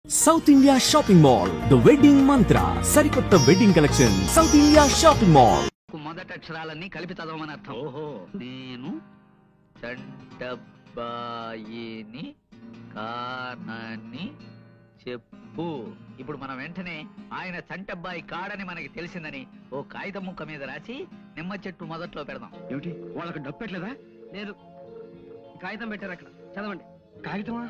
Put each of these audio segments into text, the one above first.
South India shopping mall the wedding మంత్ర సరికొత్త wedding collection south India shopping mall. మొదటి అక్షరాలన్నీ కలిపి చదవమని అర్థం. ఓహో, నేను చంటబ్బాయిని కానని చెప్పు. ఇప్పుడు మనం వెంటనే ఆయన చంటబ్బాయి కాడని మనకి తెలిసిందని ఓ కాగితం ముక్క మీద రాసి నిమ్మ చెట్టు మొదట్లో పెడదాం. ఏమిటి వాళ్ళకి డబ్బు పెట్టలేదా? లేదు, కాగితం పెట్టారు అక్కడ, చదవండి. కాగితమా?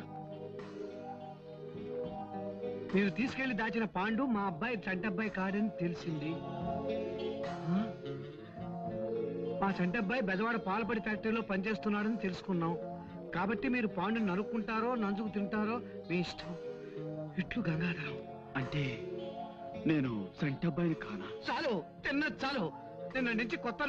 మీరు తీసుకెళ్లి దాచిన పాండు మా అబ్బాయి చంటబ్బాయి కాడని తెలిసింది. మా చంటబ్బాయి బెజవాడ పాలపడి ఫ్యాక్టరీలో పనిచేస్తున్నాడని తెలుసుకున్నాం. కాబట్టి మీరు పాండు నరుక్కుంటారో నంచుకు తింటారో మీ ఇష్టం. ఇట్లు గంగాధరం. అంటే నేను చంటబ్బాయిని కానా? చాలు, తిన్నది చాలు. నిన్న నుంచి కొత్త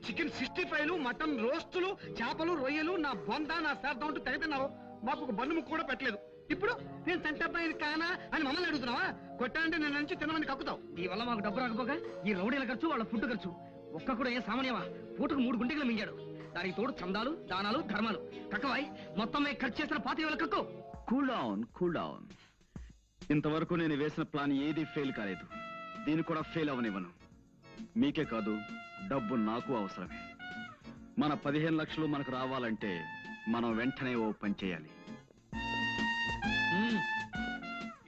చికెన్ 65లు, మటన్ రోస్టులు, చేపలు, రొయ్యలు, నా బొంద, నా శార్థం అంటూ తెగతిన్నావు. మాకు ఒక బన్ను ముక్క కూడా పెట్టలేదు. ఇప్పుడు నేను చంటబ్బాయిని కానా అని మమ్మల్ని అడుగుతున్నావా? కొట్టాలంటే నిన్న నుంచి తినమని కక్కుతావు. ఈ వల్ల మాకు డబ్బు రాకపోగా ఈ రౌడీల ఖర్చు, వాళ్ళ ఫుడ్ ఖర్చు ఒక్క కూడా ఏ సామాన్యమా? పూటకు 3 గుంటెలు మింగాడు. దానికి తోడు చందాలు, దానాలు, ధర్మాలు. కక్కవాయి మొత్తం మేము ఖర్చు చేసిన 25,000 కక్కు. Cool down. ఇంతవరకు నేను వేసిన ప్లాన్ ఏది ఫెయిల్ కాలేదు. దీన్ని కూడా ఫెయిల్ అవనివ్వను. మీకే కాదు, డబ్బు నాకు అవసరమే. మన 15 లక్షలు మనకు రావాలంటే మనం వెంటనే ఓ పని చేయాలి.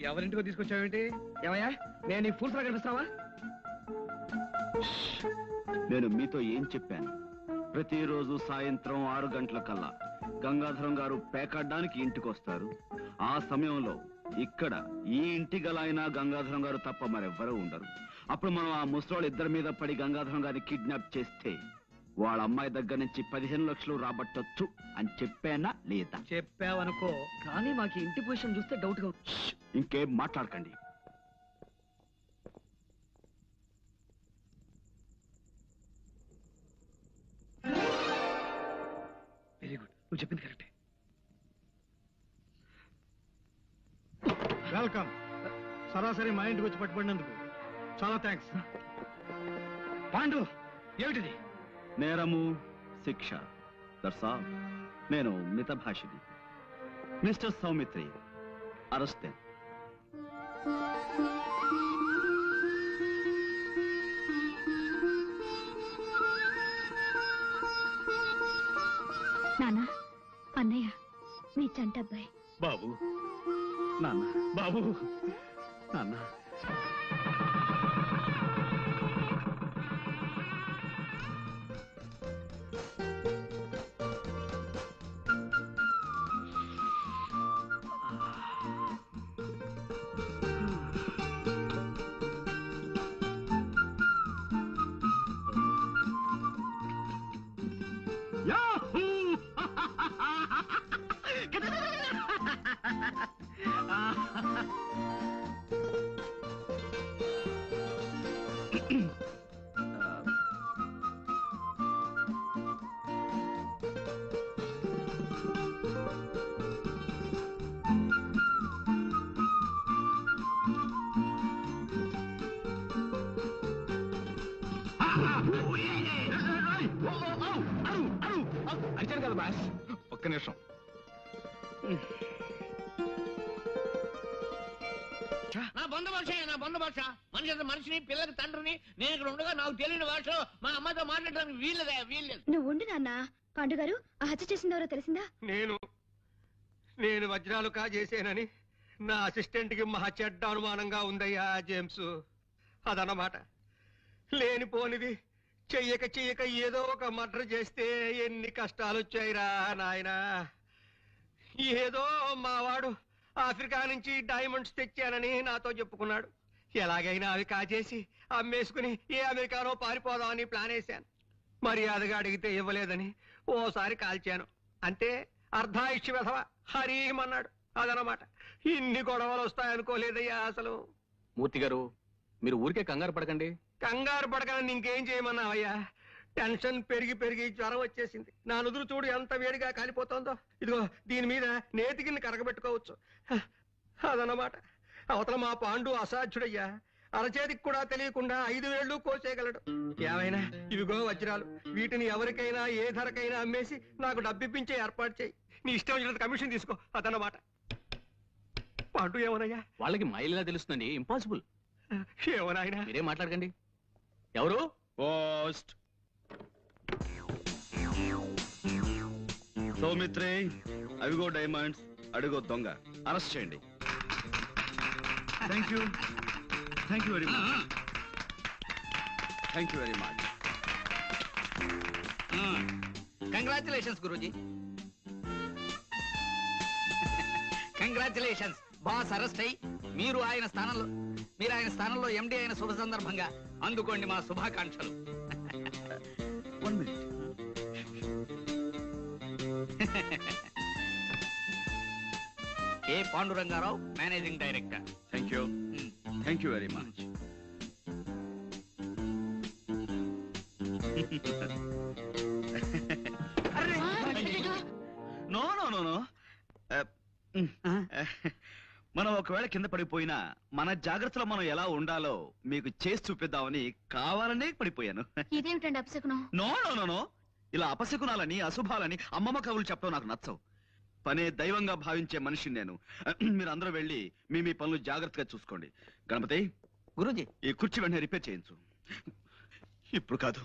ఎవరింటికో తీసుకొచ్చావేంటి? ఏమయ్యా, నేను నీ ఫుల్ కనిపిస్తావా? నేను మీతో ఏం చెప్పాను? ప్రతిరోజు సాయంత్రం 6 గంటల కల్లా గంగాధరం గారు పేకాడడానికి ఇంటికి వస్తారు. ఆ సమయంలో ఇక్కడ ఈ ఇంటి గలైనా గంగాధరం గారు తప్ప మరెవ్వరూ ఉండరు. అప్పుడు మనం ఆ ముసలోళ్ళ ఇద్దరి మీద పడి గంగాధరం గారిని కిడ్నాప్ చేస్తే వాళ్ళ అమ్మాయి దగ్గర నుంచి 15 లక్షలు రాబట్టొచ్చు అని చెప్పానా లేదా? చెప్పావనుకో, కానీ మాకు ఇంటి పొజిషన్ చూస్తే డౌట్ గా. ఇంకేం మాట్లాడకండి. వెరీ గుడ్, నువ్వు చెప్పింది కరెక్టే. వెల్కమ్. సరాసరి మా ఇంటికి వచ్చి పట్టుబడినందుకు చాలా థ్యాంక్స్. పాండు, ఏమిటిది? నేరము, శిక్ష, దట్స్ ఆల్. నేను మితభాషిని. Mister Saumitri, arrest. నాన్న, అన్నయ్య, మీ చంటబ్బాయి. బాబు, నాన్న, బాబు, నాన్న. అడిచాను కదా బాస్, ఒక్క నిమిషం. నా బంధు భాష మనిషిని, పిల్లకి తండ్రిని. నేను ఇక్కడ ఉండగా నాకు తెలియని భాషలో మా అమ్మతో మాట్లాడడానికి వీల్లేదు. నువ్వు ఉండు నాన్న. పాండు గారు, ఆ హత్య చేసిందెవరో తెలిసిందా? నేను వజ్రాలు కాజేసానని నా అసిస్టెంట్ కి మహా చెడ్డ అనుమానంగా ఉందయ్యా జేమ్స్. అదన్నమాట. లేనిపోనిది చెయ్యక ఏదో ఒక మర్డర్ చేస్తే ఎన్ని కష్టాలు వచ్చాయిరా నాయనా. ఏదో మావాడు ఆఫ్రికా నుంచి డైమండ్స్ తెచ్చానని నాతో చెప్పుకున్నాడు. ఎలాగైనా అవి కాజేసి అమ్మేసుకుని ఏ అమెరికానో పారిపోదామని ప్లాన్ వేశాను. మర్యాదగా అడిగితే ఇవ్వలేదని ఓసారి కాల్చాను. అంతే, అర్ధాయుష్య వెధవ హరీమన్నాడు. అదనమాట. ఇన్ని గొడవలు వస్తాయనుకోలేదయ్యా అసలు. మూర్తి గారు, మీరు ఊరికే కంగారు పడకండి. కంగారు పడకని ఇంకేం చేయమన్నావయ్యా? టెన్షన్ పెరిగి జ్వరం వచ్చేసింది. నా నుదురు చూడు ఎంత వేడిగా కాలిపోతుందో. ఇదిగో దీని మీద నేతికిని కరగబెట్టుకోవచ్చు. అదన్నమాట. అవతల మా పాండు అసాధ్యుడయ్యా. అరచేతికి కూడా తెలియకుండా 5 వేళ్లు కోసేయగలడు. ఏమైనా ఇవిగో వజ్రాలు, వీటిని ఎవరికైనా ఏ ధరకైనా అమ్మేసి నాకు డబ్బిప్పించే ఏర్పాటు చేయి. నీ ఇష్టం వచ్చినంత కమిషన్ తీసుకో. అదన్నమాట. పండు ఏమోనయ్యా? వాళ్ళకి మైలిలా తెలుస్తుందండి, ఇంపాసిబుల్. ఏమోనాయనా? మీరేం మాట్లాడకండి. ఎవరు? పోస్ట్. సౌమిత్రే, అవిగో డైమండ్స్, అడుగో దొంగ. అరెస్ట్ చేయండి. Thank you very much. Thank you very much. Congratulations Guruji. Congratulations. Boss arrest అయ్యి మీరు ఆయన స్థానంలో ఎండి అయిన శుభ సందర్భంగా అందుకోండి మా శుభాకాంక్షలు. 1 minute. K Pandurangarao, managing director. Thank you very much. No no no no. మనం ఒకవేళ కింద పడిపోయినా మన జాగ్రత్తలో మనం ఎలా ఉండాలో మీకు చేసి చూపిద్దామని కావాలనే పడిపోయాను. ఇదేమిటండి అపశకునం? No no no no. ఇలా అపశకునాలని అశుభాలని అమ్మమ్మ కవులు చెప్పడం నాకు నచ్చవు. పనే దైవంగా భావించే మనిషిని నేను. మీరు అందరూ వెళ్ళి మీ పనులు జాగ్రత్తగా చూసుకోండి. గణపతి, గురూజీ, ఈ కుర్చీ వెంటనే రిపేర్ చేయించు. ఇప్పుడు కాదు,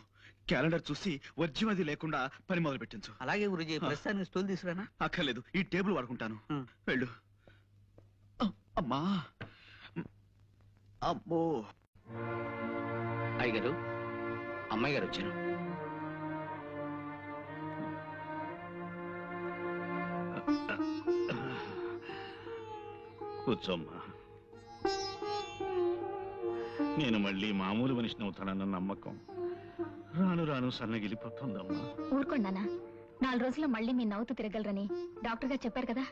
క్యాలెండర్ చూసి వర్జ్యం అది లేకుండా పని మొదలు పెట్టించు. అలాగే గురూజీ. ప్రస్తుతానికి స్టూల్ తీసుకురానా? అక్కర్లేదు, ఈ టేబుల్ వాడుకుంటాను. వెళ్ళు. అమ్మా, అమ్మో. అయ్యగారు, అమ్మాయి గారు వచ్చారు. కూర్చోమ్మా. నేను మళ్ళీ మామూలు మనిషిని అవుతానన్న నమ్మకం రాను రాను సన్నగిలిపోతుందమ్మా. ఊరుకోండి నాన్న, 4 రోజుల్లో మళ్ళీ మీ నవ్వుతూ తిరగలరని డాక్టర్ గారు చెప్పారు కదా.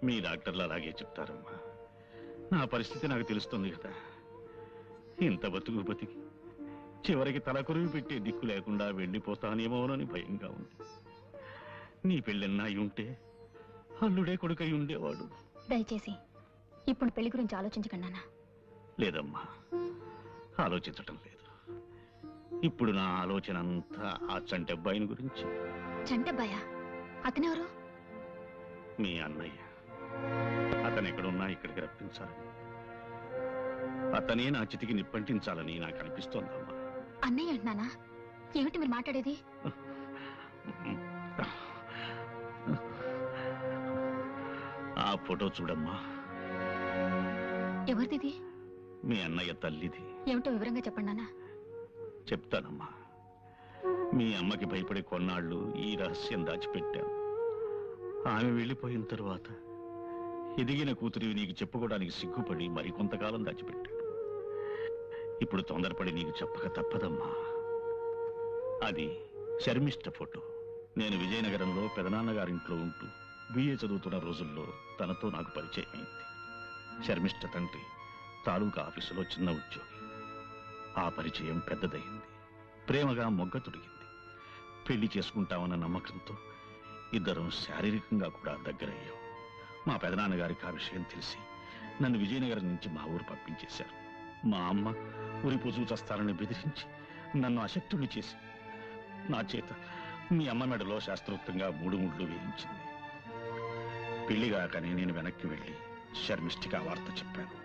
మీ డాక్టర్లు అలాగే చెప్తారమ్మా. నా పరిస్థితి నాకు తెలుస్తుంది కదా. ఇంత బతికి చివరికి తలకొరివి పెట్టే దిక్కు లేకుండా వెళ్ళిపోతానేమోనని భయంగా ఉంది. నీ పెళ్ళన్నా అయి ఉంటే అల్లుడే కొడుకై ఉండేవాడు. దయచేసి ఇప్పుడు పెళ్లి గురించి ఆలోచించకండి నాన్న. లేదమ్మా, ఆలోచించటం లేదు. ఇప్పుడు నా ఆలోచన అంతా ఆ చంటబ్బాయిని గురించి. చంటబ్బాయా? అతనెవరు? మీ అన్నయ్య. అతను ఎక్కడున్నా ఇక్కడికి రప్పించాలి. అతనే నా చితికి నిప్పంటించాలని నాకు అనిపిస్తోందమ్మా. అన్నయ్య అంటున్నానా? ఏమిటి మీరు మాట్లాడేది? ఆ ఫోటో చూడమ్మా. ఎవరిది? మీ అన్నయ్య తల్లిది. ఏమిటో వివరంగా చెప్పండి నాన్న. చెప్తానమ్మా. మీ అమ్మకి భయపడే కొన్నాళ్ళు ఈ రహస్యం దాచిపెట్టాను. ఆమె వెళ్ళిపోయిన తరువాత ఎదిగిన కూతురివి నీకు చెప్పుకోవడానికి సిగ్గుపడి మరికొంతకాలం దాచిపెట్టాడు. ఇప్పుడు తొందరపడి నీకు చెప్పక తప్పదమ్మా. అది శర్మిష్ట ఫోటో. నేను విజయనగరంలో పెదనాన్నగారింట్లో ఉంటూ బిఏ చదువుతున్న రోజుల్లో తనతో నాకు పరిచయం అయింది. శర్మిష్ట తండ్రి తాలూకా ఆఫీసులో చిన్న ఉద్యోగి. ఆ పరిచయం పెద్దదయింది. ప్రేమగా మొగ్గ తొడిగింది. పెళ్లి చేసుకుంటామన్న నమ్మకంతో ఇద్దరం శారీరకంగా కూడా దగ్గరయ్యాం. మా పెదనాన్నగారికి ఆ విషయం తెలిసి నన్ను విజయనగరం నుంచి మా ఊరు పంపించేశారు. మా అమ్మ ఉరి పొజు చస్తానని బెదిరించి నన్ను అశక్తుని చేసి నా చేత మీ అమ్మ మెడలో శాస్త్రోక్తంగా 3 ముళ్ళు వేయించింది. పెళ్లిగాకనే నేను వెనక్కి వెళ్ళి శర్మిష్ఠకి ఆ వార్త చెప్పాను.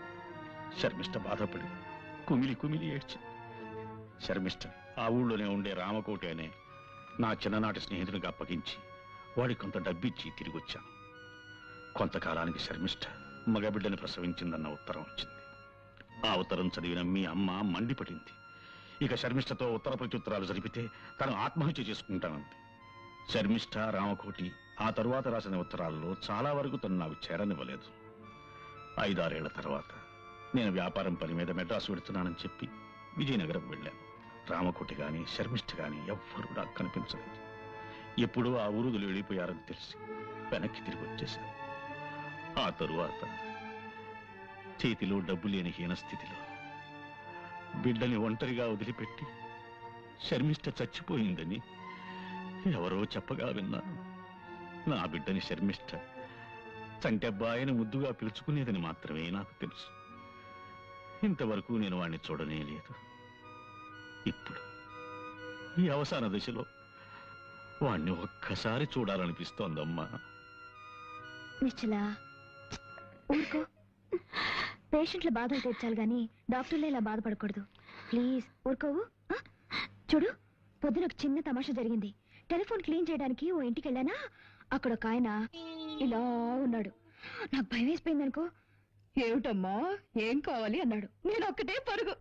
శర్మిష్ఠ బాధపడి కుమిలి ఏడ్చింది. శర్మిష్ఠ ఆ ఊళ్ళోనే ఉండే రామకోటి అనే నా చిన్ననాటి స్నేహితునికి అప్పగించి వాడికి కొంత డబ్బిచ్చి తిరిగి వచ్చాను. కొంతకాలానికి శర్మిష్ఠ మగబిడ్డని ప్రసవించిందన్న ఉత్తరం వచ్చింది. ఆ ఉత్తరం చదివిన మీ అమ్మ మండిపడింది. ఇక శర్మిష్ఠతో ఉత్తర ప్రత్యుత్తరాలు జరిపితే తను ఆత్మహత్య చేసుకుంటానంది. శర్మిష్ఠ, రామకోటి ఆ తరువాత రాసిన ఉత్తరాల్లో చాలా వరకు తను నాకు చేరనివ్వలేదు. 5-6 ఏళ్ల తర్వాత నేను వ్యాపారం పని మీద మెడ్రాసు వెడుతున్నానని చెప్పి విజయనగరం వెళ్ళాను. రామకోటి గాని శర్మిష్ఠ గాని ఎవ్వరూ నాకు కనిపించలేదు. ఎప్పుడూ ఆ ఊరుదులు వెళ్ళిపోయారని తెలిసి వెనక్కి తిరిగి వచ్చేశాను. ఆ తరువాత చేతిలో డబ్బు లేని హీనస్థితిలో బిడ్డని ఒంటరిగా వదిలిపెట్టి శర్మిష్ఠ చచ్చిపోయిందని ఎవరో చెప్పగా విన్నాను. నా బిడ్డని శర్మిష్ఠ చంటబ్బాయిని ముద్దుగా పిలుచుకునేదని మాత్రమే నాకు తెలుసు. ఇంతవరకు నేను వాణ్ణి చూడనే లేదు. ఇప్పుడు ఈ అవసాన దశలో వాణ్ణి ఒక్కసారి చూడాలనిపిస్తోందమ్మా. నిశ్చలా ఊరుకో. పేషెంట్ల బాధలు తెచ్చాలి గాని డాక్టర్లే ఇలా బాధపడకూడదు. ప్లీజ్ ఊరుకోవు. చూడు, పొద్దున ఒక చిన్న తమాషా జరిగింది. టెలిఫోన్ క్లీన్ చేయడానికి ఓ ఇంటికి వెళ్ళానా, అక్కడ ఒక ఆయన ఇలా ఉన్నాడు. నాకు భయం వేసిపోయింది అనుకో. ఏమిటమ్మా, ఏం కావాలి అన్నాడు. నేను ఒక్కటే పరుగు.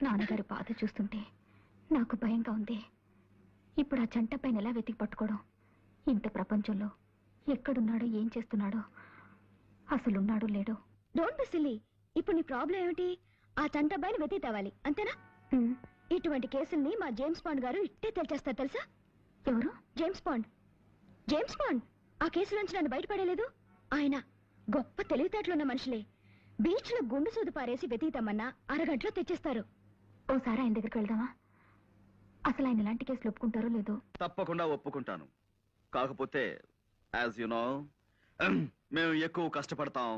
నాన్నగారు బాధ చూస్తుంటే నాకు భయంగా ఉంది. ఇప్పుడు ఆ జంట పైన ఎలా వెతికి పట్టుకోవడం? ఇంత ప్రపంచంలో ఎక్కడున్నాడో, ఏం చేస్తున్నాడో, అసలున్నాడో లేడో. Don't be silly. ఇప్పుడు నీ ప్రాబ్లం ఏమిటి? ఆ చంటబ్బాయిని వెతికి తేవాలి, అంతేనా? ఇటువంటి కేసుల్ని మా జేమ్స్ బాండ్ గారు ఇట్టే తెల్చేస్తారు తెలుసా? ఎవరు? James bond. జేమ్స్ బాండ్ ఆ కేసు నుంచి నన్ను బయటపడేలేదు. ఆయన గొప్ప తెలివితేటలున్న మనుషులే. బీచ్ లో గుండు సూదు పారేసి వెతికితామన్నా అరగంటలో తెచ్చేస్తారు. ఓసారి ఆయన దగ్గరికి వెళ్దామా? అసలు ఆయన ఇలాంటి కేసులు ఒప్పుకుంటారో లేదో. తప్పకుండా ఒప్పుకుంటాను. కాకపోతే యాజ్ యు నో, మేము ఎక్కువ కష్టపడతాం,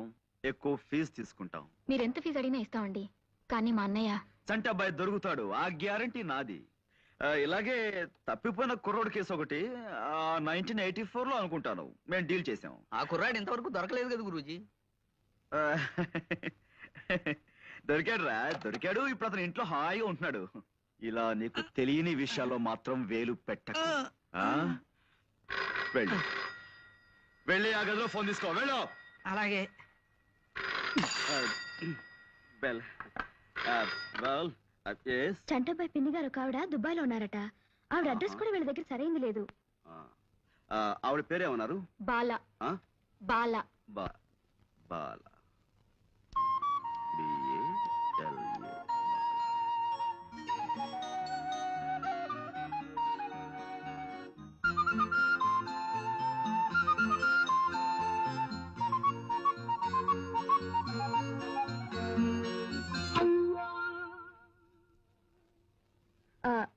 ఎక్కువ ఫీజు తీసుకుంటాం. మీరెంత ఫీజు అడిగినా ఇస్తామండి. కానీ మా అన్నయ్య చంటి అబ్బాయి దొరుకుతాడు, ఆ గ్యారంటీ నాది. ఇలాగే తప్పిపోయిన కుర్రోడ్ కేసు ఒకటి 1984 లో అనుకుంటాను మేము డీల్ చేసాం. ఆ కుర్రాడు ఇంతవరకు దొరకలేదు కదా గురూజీ. దొరికాడు రా, దొరికాడు. ఇప్పుడు అతను ఇంట్లో హాయిగా ఉంటున్నాడు. ఇలా నీకు తెలియని విషయాల్లో మాత్రం వేలు పెట్టకు. వెళ్ళు, వెళ్ళి ఆ గదిలో ఫోన్ తీసుకో. వెళ్ళు. అలాగే. చంటబ్బాయి పిన్ని గారు ఒక ఆవిడ దుబాయ్లో ఉన్నారట. ఆవిడ అడ్రస్ కూడా వీళ్ళ దగ్గర సరైంది లేదు. ఆవిడ పేరేమన్నారు? బాల. బాల. బాల.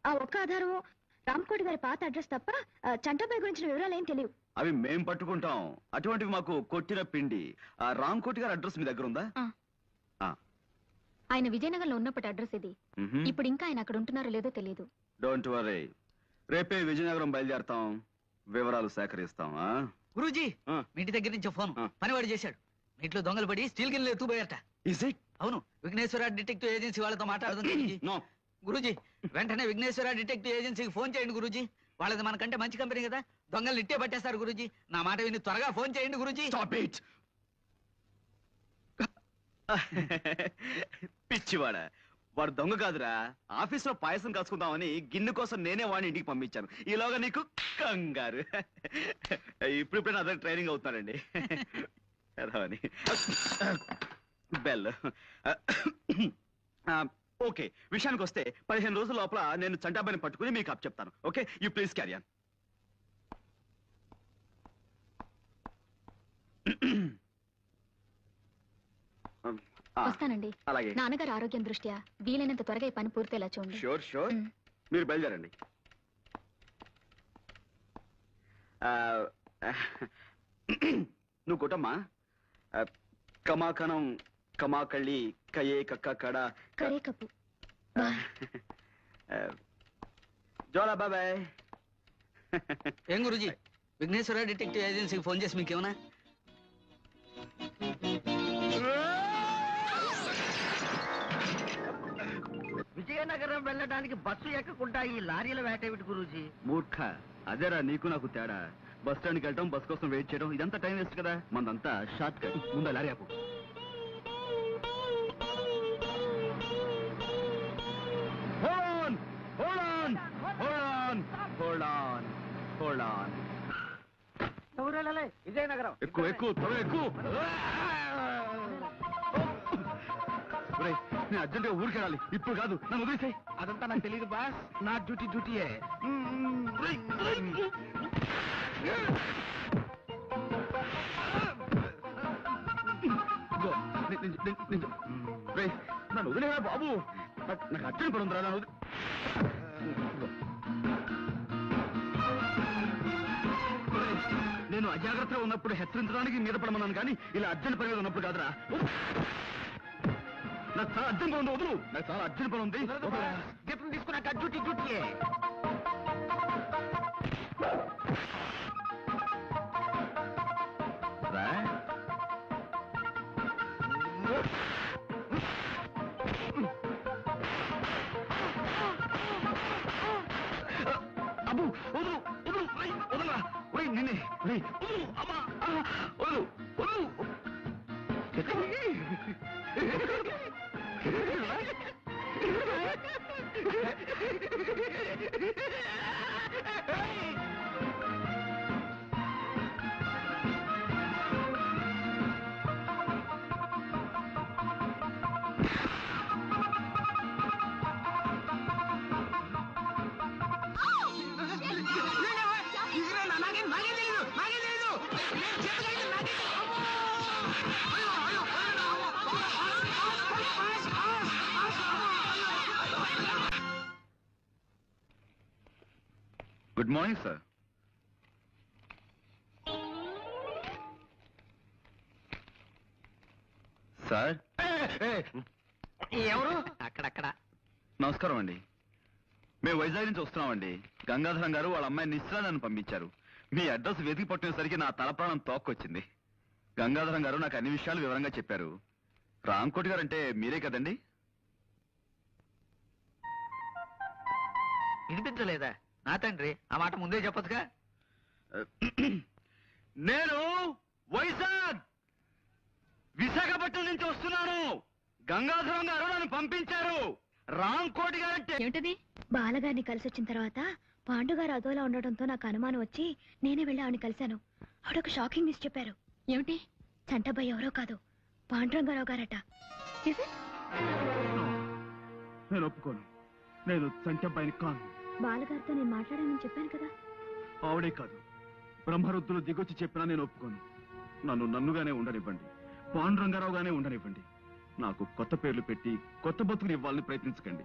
ఆ ఒక్క ఆధారం రామ్కోటి గారి పాత అడ్రస్ తప్ప చంటబ్బాయి గురించిన వివరాలు ఏం తెలియవు. అవి మేం పట్టుకుంటాం. అటువంటివి మాకు కొట్టిన పిండి. ఆ రామ్కోటి గారి అడ్రస్ మీ దగ్గర ఉందా? ఆయన విజయనగరంలో ఉన్నప్పటి అడ్రస్ ఇది. ఇప్పుడు ఇంకా ఆయన అక్కడ ఉంటున్నారో లేదో తెలియదు. డోంట్ వరీ, రేపే విజయనగరం బయలుదేరతాం, వివరాలు సేకరిస్తాం. గురూజీ, మీ ఇంటి దగ్గర నుంచి ఫోన్ పనివాడు చేశాడు. మీ ఇంట్లో దొంగలు పడి స్టీల్ గిన్నెలు ఎత్తుపోయారట. Is it? అవును, విఘ్నేశ్వర డిటెక్టివ్ ఏజెన్సీ వాళ్ళతో మాట్లాడుతుంది. గురూజీ, వెంటనే విఘ్నేశ్వర డిటెక్టివ్ ఏజెన్సీకి ఫోన్ చేయండి గురూజీ. వాళ్ళది మనకంటే మంచి కంపెనీ కదా, దొంగలు ఇట్టే పట్టేస్తారు గురూజీ. నా మాట విని త్వరగా ఫోన్ చేయండి గురూజీ. పిచ్చివాడ, వాడు దొంగ కాదురా. ఆఫీస్ లో పాయసం కాసుకుందామని గిన్నె కోసం నేనే వాడిని ఇంటికి పంపించాను. ఈలోగా నీకు కంగారు. ఇప్పుడు నా దగ్గర ట్రైనింగ్ అవుతున్నాడండి. బెల్. ఓకే, విషయానికి వస్తే 15 రోజుల లోపల నేను చంటాబాయిని పట్టుకుని మీకు అప్ చెప్తాను. Okay, you please carry on. వస్తానండి. అలాగే. నాన్నగారు ఆరోగ్యం దృష్ట్యా వీలైనంత త్వరగా ఈ పని పూర్తేలా చూడండి. Sure sure. మీరు బయలుదేరండి. నువ్వు కొట్టమ్మా. కమాకణం కమాకళ్ళి కయే కక్క కడ కరే కప్పు. జోలా బాబాయ్. ఏం గురూజీ, విఘ్నేశ్వర డిటెక్టివ్ ఏజెన్సీకి ఫోన్ చేసి మీకేమన్నా? విజయనగరం వెళ్ళడానికి బస్సు ఎక్కకుండా ఈ లారీల వేటేమిటి గురూజీ? మూర్ఖ, అదేరా నీకు నాకు తేడా. బస్ స్టాండ్కి వెళ్ళటం, బస్ కోసం వెయిట్ చేయడం, ఇదంతా టైం వేస్ట్ కదా. మనదంతా షార్ట్ కట్. ముందు లారీ ఆపు. విజయనగరం ఎక్కువ ఎక్కువ త్వరగా ఎక్కువ. నేను అర్జెంట్గా ఊరికి వెళ్ళాలి. ఇప్పుడు కాదు, నన్ను వదిలేసాయి. అదంతా నాకు తెలియదు బాస్. నా డ్యూటీయే. నన్ను వదిలేవా బాబు. నాకు అర్జెంట్ పడి ఉందిరా. నన్ను నేను అజాగ్రత్తగా ఉన్నప్పుడు హెచ్చరించడానికి మీద పడమన్నాను, కానీ ఇలా అర్జెంట్ పని మీద ఉన్నప్పుడు కాదురా. నాకు చాలా అర్జెంట్ పని ఉంది, వదులు. నాకు చాలా అర్జెంట్ పని ఉంది. జీతం తీసుకున్నాక డ్యూటీయే. అబ్బు వదులు వదులు వదలరా నిన్నే వదులు అమ్మా వదులు వదులు గుడ్ మార్నింగ్ సార్. సార్ ఎవరు? అక్కడక్కడ నమస్కారం అండి. మేము వైజాగ్ నుంచి వస్తున్నామండి. గంగాధరం గారు వాళ్ళ అమ్మాయి నిశ్చల నన్ను పంపించారు. మీ అడ్రస్ వెతికి పట్టినసరికి నా తలప్రాణం తోక్కొచ్చింది. గంగాధరం గారు నాకు అన్ని విషయాలు వివరంగా చెప్పారు. రాంకోటి గారు అంటే మీరే కదండి? వినిపించలేదా? నా తండ్రి, ఆ మాట ముందే చెప్పొచ్చుగా. నేను వైజాగ్ విశాఖపట్నం నుంచి వస్తున్నాను. గంగాధరం గారు నన్ను పంపించారు. రాంకోటి గారు అంటే ఏమిటది? బాలగారిని కలిసి వచ్చిన తర్వాత పాండుగారు అదోలా ఉండటంతో నాకు అనుమానం వచ్చి నేనే వెళ్ళి ఆవిడని కలిశాను. ఆవిడొక షాకింగ్ న్యూస్ చెప్పారు. ఏమిటి? చంటబాయ్ ఎవరో కాదు, పాండురంగారావు గారట. నేను ఒప్పుకోను. నేను చంటబాయిని కాను. బాలగారితో నేను మాట్లాడానని చెప్పాను కదా. ఆవిడే కాదు, బ్రహ్మరుద్దులు దిగొచ్చి చెప్పినా నేను ఒప్పుకోను. నన్ను నన్నుగానే ఉండనివ్వండి, పాండురంగారావుగానే ఉండనివ్వండి. నాకు కొత్త పేర్లు పెట్టి కొత్త బతుకుని ఇవ్వాలని ప్రయత్నించకండి.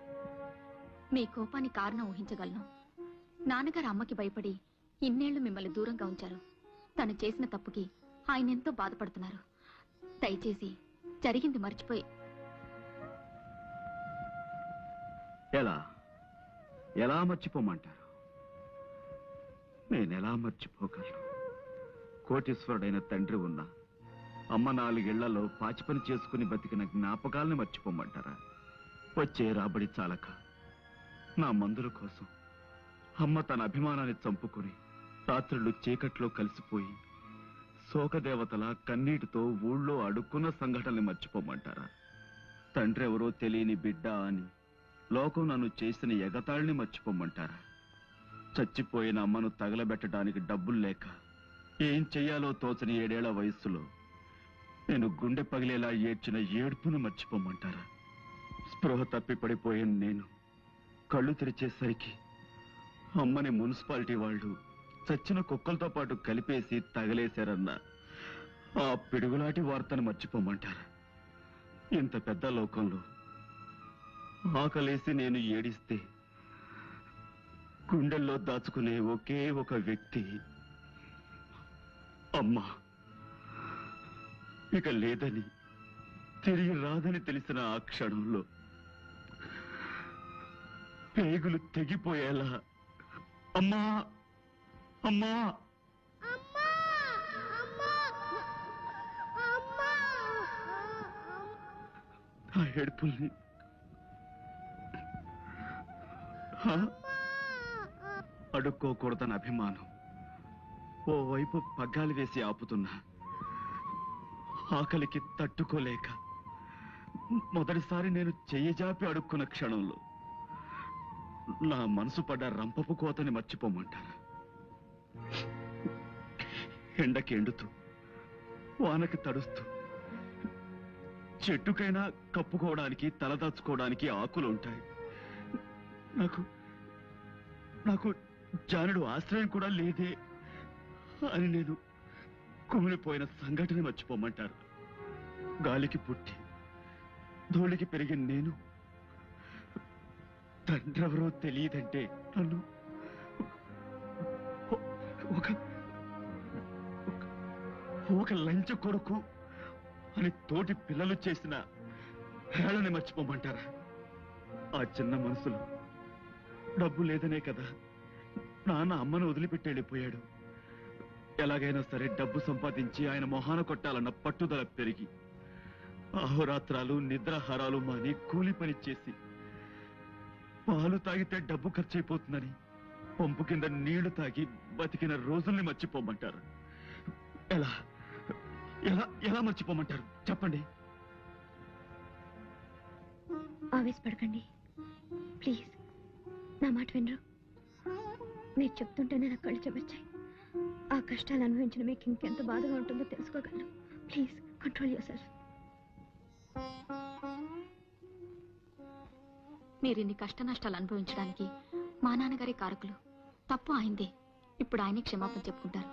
మీ కోపానికి కారణం ఊహించగలను. నాన్నగారు అమ్మకి భయపడి ఇన్నేళ్లు మిమ్మల్ని దూరంగా ఉంచారు. తను చేసిన తప్పుకి ఆయన ఎంతో బాధపడుతున్నారు. దయచేసి జరిగింది మర్చిపోయి. ఎలా ఎలా మర్చిపోమంటారు? నేనెలా మర్చిపోగలను? కోటీశ్వరుడైన తండ్రి ఉన్నా అమ్మ 4 ఏళ్లలో పాచి పని చేసుకుని బతికిన జ్ఞాపకాలను మర్చిపోమంటారా? వచ్చే రాబడి చాలక నా మందుల కోసం అమ్మ తన అభిమానాన్ని చంపుకుని రాత్రులు చీకట్లో కలిసిపోయి శోకదేవతల కన్నీటితో ఊళ్ళో అడుక్కున్న సంఘటనల్ని మర్చిపోమంటారా? తండ్రి ఎవరో తెలియని బిడ్డ అని లోకం నన్ను చేసిన ఎగతాళిని మర్చిపోమంటారా? చచ్చిపోయిన అమ్మను తగలబెట్టడానికి డబ్బులు లేక ఏం చెయ్యాలో తోచని 7 ఏళ్ల వయస్సులో నేను గుండె పగిలేలా ఏడ్చిన ఏడుపును మర్చిపోమంటారా? స్పృహ తప్పి పడిపోయిన నేను కళ్ళు తెరిచేసరికి అమ్మని మున్సిపాలిటీ వాళ్ళు చచ్చిన కుక్కలతో పాటు కలిపేసి తగలేశారన్న ఆ పిడుగులాంటి వార్తను మర్చిపోమంటారా? ఇంత పెద్ద లోకంలో ఆకలేసి నేను ఏడిస్తే గుండెల్లో దాచుకునే ఒకే ఒక వ్యక్తి అమ్మా ఇక లేదని, తిరిగి రాదని తెలిసిన ఆ క్షణంలో పేగులు తెగిపోయేలా అమ్మా అమ్మా ఆ ఏడుపుల్ని అడుక్కోకూడదని అభిమానం ఓవైపు పగ్గాలు వేసి ఆపుతున్నా ఆకలికి తట్టుకోలేక మొదటిసారి నేను చెయ్యి జాపి అడుక్కున్న క్షణంలో నా మనసు పడ్డ రంపపు కోతని మర్చిపోమంటారా? ఎండకి ఎండుతూ వానకి తడుస్తూ చెట్టుకైనా కప్పుకోవడానికి తలదాచుకోవడానికి ఆకులు ఉంటాయి. నాకు నాకు జానుడు ఆశ్రయం కూడా లేదే అని నేను కుమిలిపోయిన సంఘటన మర్చిపోమంటారు. గాలికి పుట్టి ధూళికి పెరిగిన నేను తండ్రెవరో తెలియదంటే నన్ను ఒక ఒక లంచ కొడుకు అని తోటి పిల్లలు చేసిన హేళని మర్చిపోమంటారా? ఆ చిన్న మనసులో డబ్బు లేదనే కదా నాన్న అమ్మను వదిలిపెట్టి వెళ్ళిపోయాడు. ఎలాగైనా సరే డబ్బు సంపాదించి ఆయన మొహాన కొట్టాలన్న పట్టుదల పెరిగి అహోరాత్రాలు నిద్రాహారాలు మాని కూలి పని చేసి పాలు తాగితే డబ్బు ఖర్చు అయిపోతుందని పంపు కింద నీళ్లు తాగి బతికిన రోజుల్ని మర్చిపోమంటారు. ఎలా ఎలా ఎలా మర్చిపోమంటారు చెప్పండి. ఆవేశపడకండి ప్లీజ్. నా మాట వినరు. మీరు చెప్తుంటేనే నా కళ్ళు చెమర్చాయి. ఆ కష్టాలు అనుభవించిన మీకు ఇంకెంత బాధగా ఉంటుందో తెలుసుకోగలను. Please control yourself. మీరు ఇన్ని కష్ట నష్టాలు అనుభవించడానికి మా నాన్నగారి కారకులు. తప్పు ఆయనదే. ఇప్పుడు ఆయనే క్షమాపణ చెప్పుకుంటారు.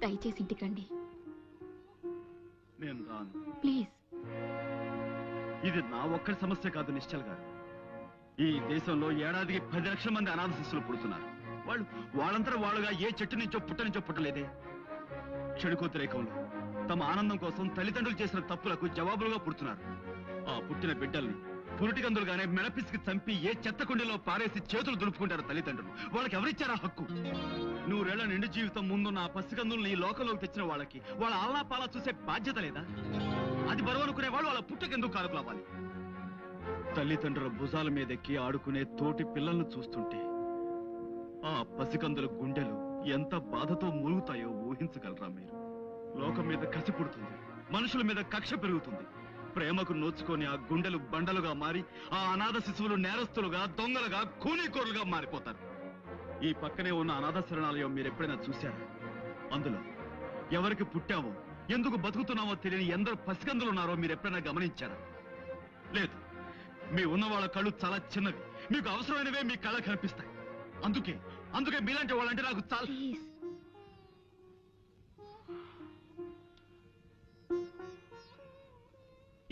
దయచేసి ఇంటికి రండి నేను రాను. ప్లీజ్. ఇది నా ఒక్కరి సమస్య కాదు నిశ్చల్ గారు. ఈ దేశంలో ఏడాదికి 10 లక్షల మంది అనాథ శిశువులు పుడుతున్నారు. వాళ్ళంతా వాళ్ళుగా ఏ చెట్టు నుంచో పుట్ట నుంచో పుట్టలేదే. చెడుకోతిరేకంలో తమ ఆనందం కోసం తల్లిదండ్రులు చేసిన తప్పులకు జవాబులుగా పుడుతున్నారు. ఆ పుట్టిన బిడ్డల్ని పురిటికందులుగానే మెడపిసికి చంపి ఏ చెత్త కుండీలో పారేసి చేతులు దులుపుకుంటారు తల్లిదండ్రులు. వాళ్ళకి ఎవరిచ్చారా హక్కు? 100 ఏళ్ల నిండు జీవితం ముందున్న ఆ పసికందుల్ని ఈ లోకంలోకి తెచ్చిన వాళ్ళకి వాళ్ళ ఆలనా పాలా చూసే బాధ్యత లేదా? అది బరువు అనుకునే వాళ్ళు వాళ్ళ పుట్టకెందుకు కారుకులు అవ్వాలి? తల్లిదండ్రుల భుజాల మీదెక్కి ఆడుకునే తోటి పిల్లలను చూస్తుంటే ఆ పసికందుల గుండెలు ఎంత బాధతో మూలుగుతాయో ఊహించగలరా మీరు? లోకం మీద కసి పుడుతుంది, మనుషుల మీద కక్ష పెరుగుతుంది. ప్రేమకు నోచుకొని ఆ గుండెలు బండలుగా మారి ఆ అనాథ శిశువులు నేరస్తులుగా, దొంగలుగా, కూనీకోరులుగా మారిపోతారు. ఈ పక్కనే ఉన్న అనాథ శరణాలయం మీరు ఎప్పుడైనా చూశారా? అందులో ఎవరికి పుట్టామో, ఎందుకు బతుకుతున్నామో తెలియని ఎందరో పసికందులు ఉన్నారో మీరు ఎప్పుడైనా గమనించారా? లేదు. మీ ఉన్న వాళ్ళ కళ్ళు చాలా చిన్నవి. మీకు అవసరమైనవే మీ కళ్ళ కనిపిస్తాయి. అందుకే మీలాంటి వాళ్ళంటే నాకు చాలా.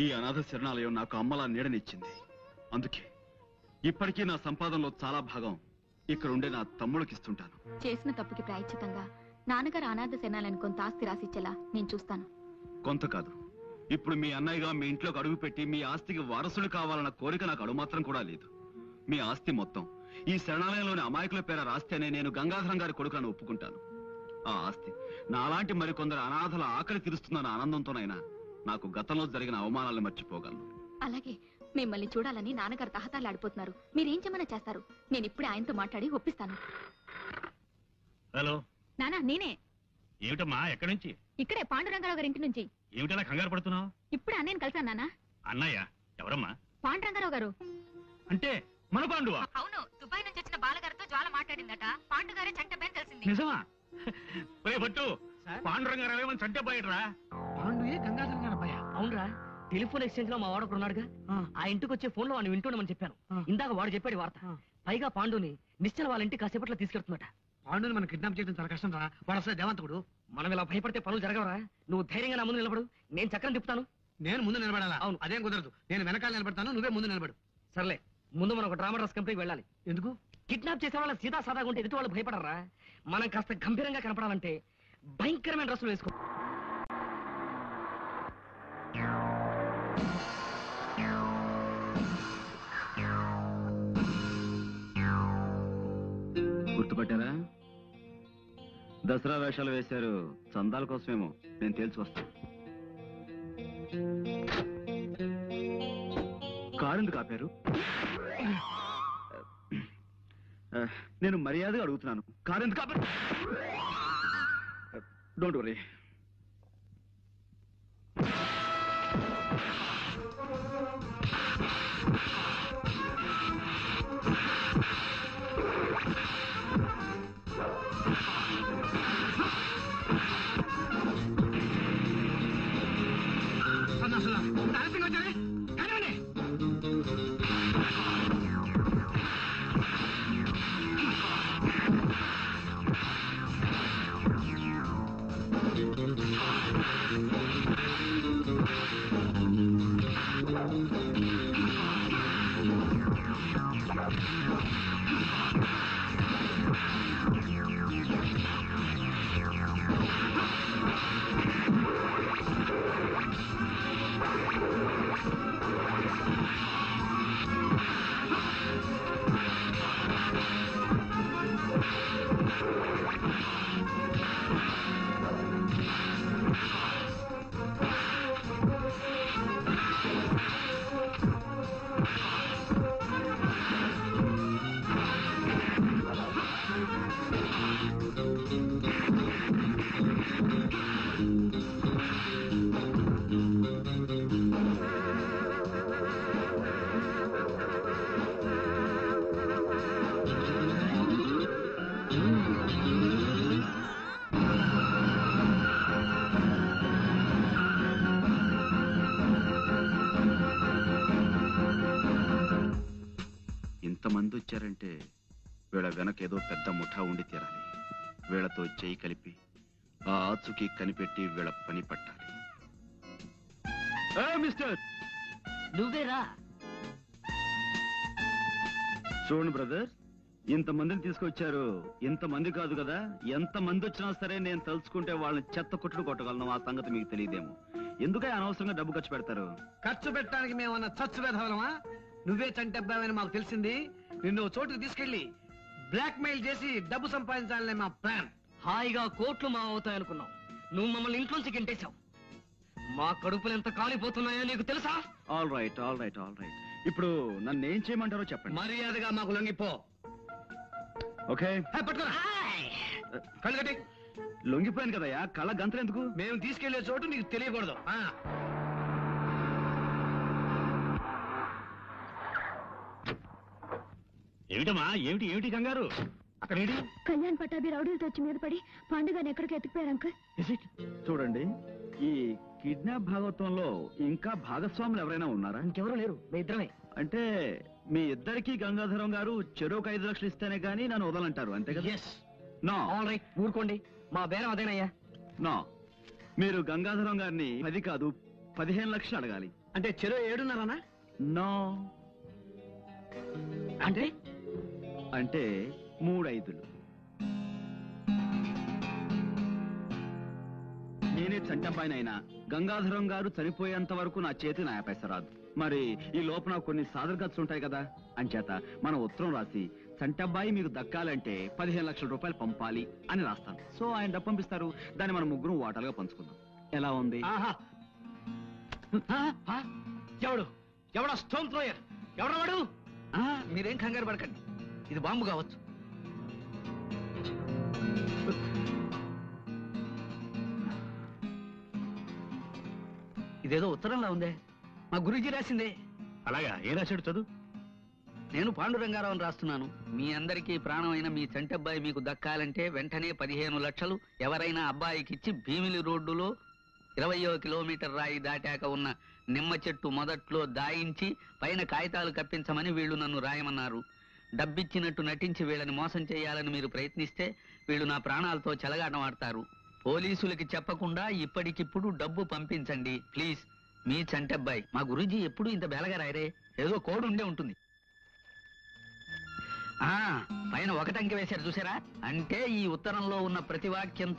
ఈ అనాథ శరణాలయం నాకు అమ్మలా నీడనిచ్చింది. అందుకే ఇప్పటికీ నా సంపాదనలో చాలా భాగం ఇక్కడ ఉండే నా తమ్ముడికి ఇస్తుంటాను. చేసిన తప్పుకి ప్రాయశ్చితంగా నాన్నగారు అనాథ శరణాలను కొంత ఆస్తి రాసిచ్చేలా నేను చూస్తాను. కొంత కాదు, ఇప్పుడు మీ అన్నయ్యగా మీ ఇంట్లోకి అడుగు పెట్టి మీ ఆస్తికి వారసుడు కావాలన్న కోరిక నాకు అడుమాత్రం కూడా లేదు. మీ ఆస్తి మొత్తం ఈ శరణాలయంలోని అమాయకుల పేర రాస్తేనే నేను గంగాధరం గారి కొడుకును ఒప్పుకుంటాను. ఆ ఆస్తి నాలాంటి మరికొందరు అనాథల ఆకలి తీరుస్తుందన్న ఆనందంతోనైనా నాకు గతంలో జరిగిన అవమానాలను మర్చిపోగలను. అలాగే మిమ్మల్ని చూడాలని నాన్నగారు తహతాలాడిపోతున్నారు. మీరేం చేయమన్నా చేస్తారు. నేను ఇప్పుడే ఆయనతో మాట్లాడి ఒప్పిస్తాను. హలో నానా, నేనే. ఏమిటమ్మా, ఎక్కడి నుంచి? ఇక్కడే పాండురంగారావు గారి ఇంటి నుంచి. ఏమిటలా కంగారు పడుతున్నావు? ఇప్పుడే అన్నయ్యను కలిసాను నాన్న. అన్నయ్య ఎవరమ్మా? పాండురంగారావు గారు. అంటే మన పాండువా? అవును, దుబాయ్ నుంచి వచ్చిన బాలగారితో జ్వాల మాట్లాడిందట. పాండుగారే చంటబేని తెలిసింది. నిజమా? పట్టు పాండురంగారావేమని చంటపోయాడురా. పాండుయే గంగాధరం గారి అబ్బాయి. అవునరా, టెలిఫోన్ ఎక్స్చేంజ్ లో మా వాడు ఒకడు ఉన్నాడుగా. ఆ ఇంటికి వచ్చే ఫోన్ లో వాడిని వింటున్నామని చెప్పాను. ఇందాక వాడు చెప్పాడు వార్త. పైగా పాండుని నిశ్చల వాళ్ళ ఇంటికి కాసేపట్లో తీసుకెళ్తున్నట. పాండుని మనం కిడ్నాప్ చేయడం చాలా కష్టం రా. వాడు అసలు దేవంతకుడు. మనం ఇలా భయపడితే పనులు జరగవరా? నువ్వు ధైర్యంగా నా ముందు నిలబడు, నేను చక్రం తిప్పుతాను. నేను ముందు నిలబడాలా? అవును. అదేం కుదరదు. నేను వెనకాల నిలబడతాను, నువ్వే ముందు నిలబడు. సర్లే, ముందు మనం ఒక డ్రామా డ్రెస్ కంపెనీకి వెళ్ళాలి. ఎందుకు? కిడ్నాప్ చేసే వాళ్ళ సీదా సాదాగా ఉంటే ఎదుటి వాళ్ళు భయపడరా? మనం కాస్త గంభీరంగా కనపడాలంటే భయంకరమైన డ్రెస్సులు వేసుకో. గుర్తుపట్టారా? దసరా వేషాలు వేశారు. చందాల కోసమేమో, నేను తేల్చుకొస్తాను. కారు ఎందుకు ఆపారు? నేను మర్యాదగా అడుగుతున్నాను, కారు ఎందుకు ఆపారు? Don't worry. తీసుకొచ్చారంటే వీళ్ళ వెనక ఏదో పెద్ద ముఠా ఉండి తీరాలి. వీళ్ళతో చేయి కలిపి ఆ ఆచుకి కనిపెట్టి వీళ్ళ పని పట్టాలి. మిస్టర్, నువ్వేరా? చూడండి బ్రదర్, ఇంతమందిని తీసుకొచ్చారు. ఇంతమంది కాదు కదా, ఎంతమంది వచ్చినా సరే నేను తలుచుకుంటే వాళ్ళని చెత్త కొట్టుడు కొట్టగలను. ఆ సంగతి మీకు తెలియదేమో. ఎందుకే అనవసరంగా డబ్బు ఖర్చు పెడతారు? ఖర్చు పెట్టడానికి మేమన్నా చచ్చు వేధవలమా? నువ్వే చంటబ్బావని మాకు తెలిసింది. నిన్ను ఓ చోటుకు తీసుకెళ్లి బ్లాక్ మెయిల్ చేసి డబ్బు సంపాదించాలనే మా ప్లాన్. హాయిగా కోట్లు మా అవుతాయనుకున్నావు. నువ్వు మమ్మల్ని ఇంట్లోంచి గింటేశావు. మా కడుపులు ఎంత కాలిపోతున్నాయో నీకు తెలుసా? All right. ఇప్పుడు నన్ను ఏం చేయమంటారో చెప్పండి. మర్యాదగా మాకు లొంగిపో. ఓకే, పట్టుకోరా, కళ్ళు కట్టి. లొంగిపోయాను కదయ్యా, కళ్ళ గంతలు ఎందుకు? మేము తీసుకెళ్లే చోటు నీకు తెలియకూడదు. ఏమిటమ్మా, ఏమిటి కంగారు? అక్కడ కళ్యాణ్ పట్టాభి రౌడీలతో వచ్చి మీద పడి పాండుగాని ఎక్కడికి ఎత్తుకుపోయారు అంకుల్. చూడండి, ఈ కిడ్నాప్ భాగవతంలో ఇంకా భాగస్వాములు ఎవరైనా ఉన్నారా? ఇంకెవరూ లేరు, మీ ఇద్దరమే. అంటే మీ ఇద్దరికి గంగాధరం గారు చెరోకు 5 లక్షలు ఇస్తేనే గానీ నన్ను వదలంటారు, అంతే కదా? నో. ఆల్ రైట్, ఊరుకోండి. మా బేరం అదేనయ్యా. నో, మీరు గంగాధరం గారిని 10 కాదు 15 లక్షలు అడగాలి. అంటే చెరో 7.5. నో, అంటే అంటే 3 5. నేనే చంటబ్బాయినైనా గంగాధరం గారు చనిపోయేంత వరకు నా చేతి నా పైస రాదు. మరి ఈ లోపల కొన్ని సాదర ఖర్చులు ఉంటాయి కదా, అంచేత మన ఉత్తరం రాసి చంటబ్బాయి మీకు దక్కాలంటే 15 లక్షల రూపాయలు పంపాలి అని రాస్తాను. సో ఆయన డబ్బు పంపిస్తారు. దాన్ని మనం ముగ్గురు వాటాలుగా పంచుకుందాం. ఎలా ఉంది? ఎవడా స్టోన్ థ్రోయర్? ఎవడా వాడు? మీరేం కంగారు పడకండి, ఇది బాంబు కావచ్చు. ఇదేదో ఉత్తరంలా ఉందే, మా గురూజీ రాసిందే. అలాగా, ఏ రాశాడు చదువు? నేను పాండురంగారావుని రాస్తున్నాను. మీ అందరికీ ప్రాణమైన మీ చంటబ్బాయి మీకు దక్కాలంటే వెంటనే 15 లక్షలు ఎవరైనా అబ్బాయికిచ్చి భీమిలి రోడ్డులో 20వ కిలోమీటర్ రాయి దాటాక ఉన్న నిమ్మ చెట్టు మొదట్లో దాయించి పైన కాగితాలు కప్పించమని వీళ్ళు నన్ను రాయమన్నారు. డబ్బిచ్చినట్టు నటించి వీళ్ళని మోసం చేయాలని మీరు ప్రయత్నిస్తే వీళ్ళు నా ప్రాణాలతో చెలగాటం ఆడతారు. పోలీసులకి చెప్పకుండా ఇప్పటికిప్పుడు డబ్బు పంపించండి ప్లీజ్. మీ చంటబ్బాయి. మా గురూజీ ఎప్పుడు ఇంత బేలగా రాయరే, ఏదో కోడ్ ఉండే ఉంటుంది. పైన 1 అంకె వేశారు చూసారా? అంటే ఈ ఉత్తరంలో ఉన్న ప్రతి వాక్యం